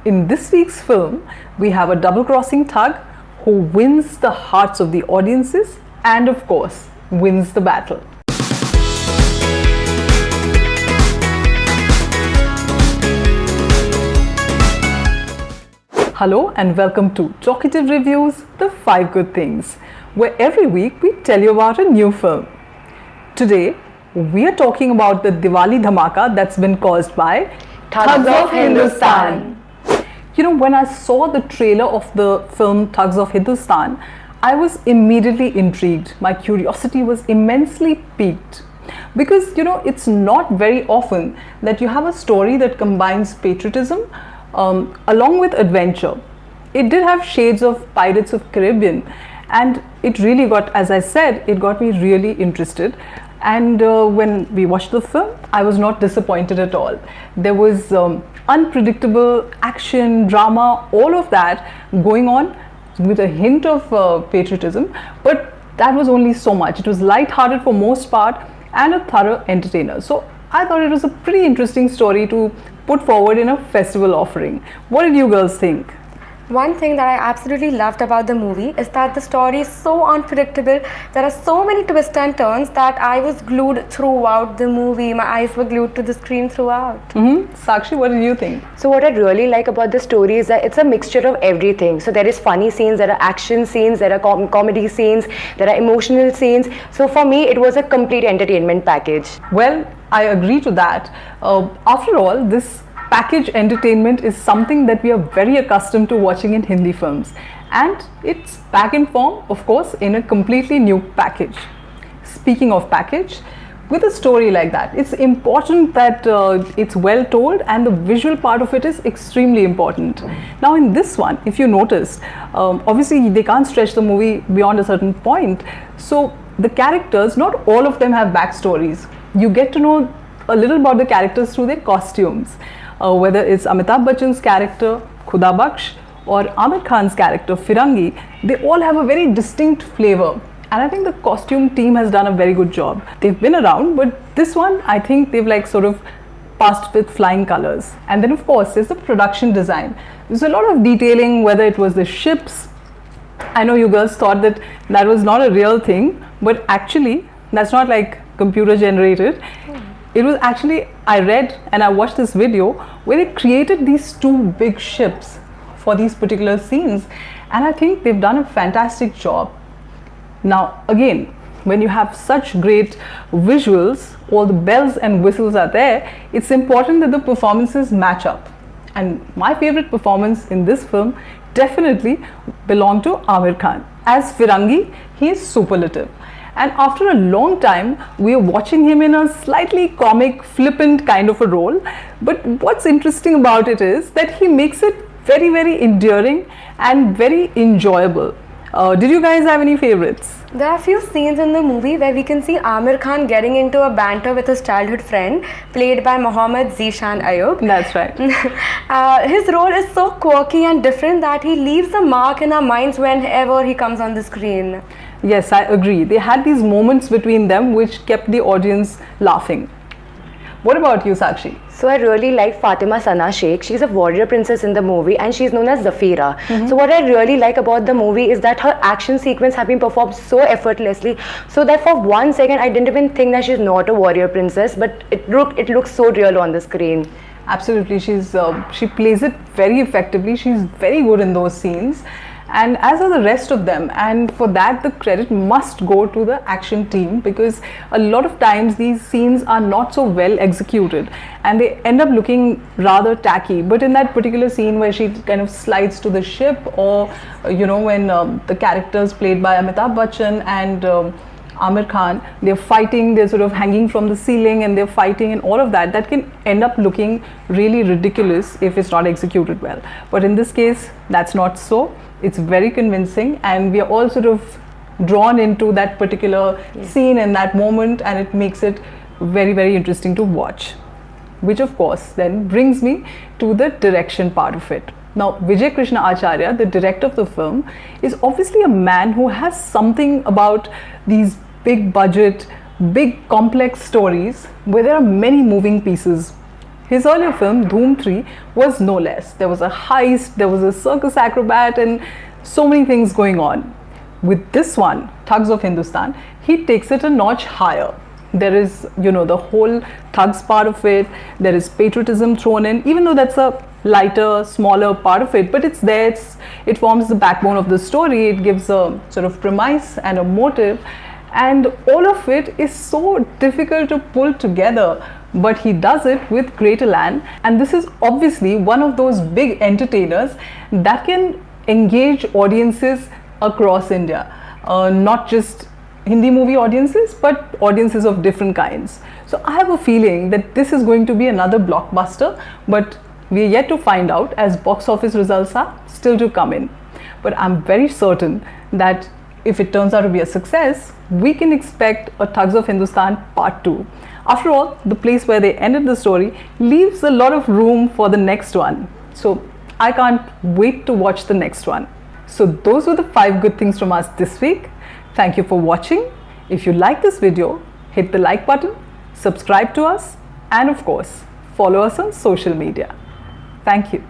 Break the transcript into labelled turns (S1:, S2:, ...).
S1: In this week's film, we have a double-crossing thug who wins the hearts of the audiences and, of course, wins the battle. Hello and welcome to Talkietive Reviews, the 5 Good Things, where every week we tell you about a new film. Today, we are talking about the Diwali dhamaka that's been caused by
S2: Thugs of Hindostan.
S1: You know, when I saw the trailer of the film Thugs of Hindostan, I was immediately intrigued. My curiosity was immensely piqued. Because, you know, it's not very often that you have a story that combines patriotism along with adventure. It did have shades of Pirates of Caribbean, and it really got, as I said, it got me really interested. And when we watched the film, I was not disappointed at all. There was unpredictable action, drama, all of that going on with a hint of patriotism, but that was only so much. It was light-hearted for most part and a thorough entertainer. So I thought it was a pretty interesting story to put forward in a festival offering. What did you girls think?
S2: One thing that I absolutely loved about the movie is that the story is so unpredictable. There are so many twists and turns that I was glued throughout the movie. My eyes were glued to the screen throughout.
S1: Sakshi, what did you think?
S3: So what I really like about the story is that it's a mixture of everything. So there is funny scenes, there are action scenes, there are comedy scenes, there are emotional scenes. So for me, it was a complete entertainment package.
S1: Well, I agree to that. After all, this package entertainment is something that we are very accustomed to watching in Hindi films, and it's back in form, of course, in a completely new package. Speaking of package, with a story like that, it's important that it's well told, and the visual part of it is extremely important. Now in this one, if you noticed, obviously they can't stretch the movie beyond a certain point, so the characters, not all of them have backstories. You get to know a little about the characters through their costumes. Whether it's Amitabh Bachchan's character, Khuda Baksh, or Aamir Khan's character, Firangi, they all have a very distinct flavor. And I think the costume team has done a very good job. They've been around, but this one, I think they've like sort of passed with flying colors. And then of course, there's the production design. There's a lot of detailing, whether it was the ships. I know you girls thought that that was not a real thing, but actually, that's not like computer generated. It was actually, I read and I watched this video where they created these 2 big ships for these particular scenes, and I think they've done a fantastic job. Now again, when you have such great visuals, all the bells and whistles are there, it's important that the performances match up. And my favorite performance in this film definitely belonged to Aamir Khan. As Firangi, he is superlative. And after a long time, we are watching him in a slightly comic, flippant kind of a role. But what's interesting about it is that he makes it very, very endearing and very enjoyable. Did you guys have any favorites?
S2: There are a few scenes in the movie where we can see Aamir Khan getting into a banter with his childhood friend, played by Mohammed, Zeeshan, Ayyub.
S1: That's right.
S2: His role is so quirky and different that he leaves a mark in our minds whenever he comes on the screen.
S1: Yes, I agree. They had these moments between them which kept the audience laughing. What about you, Sakshi?
S3: So I really like Fatima Sana Sheikh. She's a warrior princess in the movie and she's known as Zafira. So what I really like about the movie is that her action sequence have been performed so effortlessly, so that for 1 second I didn't even think that she's not a warrior princess, but it looks so real on the screen.
S1: Absolutely, she plays it very effectively. She's very good in those scenes, and as are the rest of them, and for that the credit must go to the action team, because a lot of times these scenes are not so well executed and they end up looking rather tacky. But in that particular scene where she kind of slides to the ship, or you know, when the characters played by Amitabh Bachchan and Aamir Khan, they're fighting, they're sort of hanging from the ceiling and they're fighting, and all of that, that can end up looking really ridiculous if it's not executed well. But in this case, that's not so. It's very convincing, and we are all sort of drawn into that particular scene and that moment, and it makes it very, very interesting to watch. Which of course then brings me to the direction part of it. Now, Vijay Krishna Acharya, the director of the film, is obviously a man who has something about these big budget, big complex stories where there are many moving pieces. his earlier film Dhoom 3 was no less. There was a heist, there was a circus acrobat, and so many things going on. With this one, Thugs of Hindostan, he takes it a notch higher. There is, the whole thugs part of it, there is patriotism thrown in, even though that's a lighter, smaller part of it, but it's there, it forms the backbone of the story, it gives a sort of premise and a motive, and all of it is so difficult to pull together, but he does it with great elan. And this is obviously one of those big entertainers that can engage audiences across India, not just Hindi movie audiences, but audiences of different kinds. So I have a feeling that this is going to be another blockbuster, but we are yet to find out, as box office results are still to come in. But I'm very certain that if it turns out to be a success, we can expect a Thugs of Hindostan Part 2. After all, the place where they ended the story leaves a lot of room for the next one. So I can't wait to watch the next one. So those were the 5 good things from us this week. Thank you for watching. If you like this video, hit the like button, subscribe to us, and of course, follow us on social media. Thank you.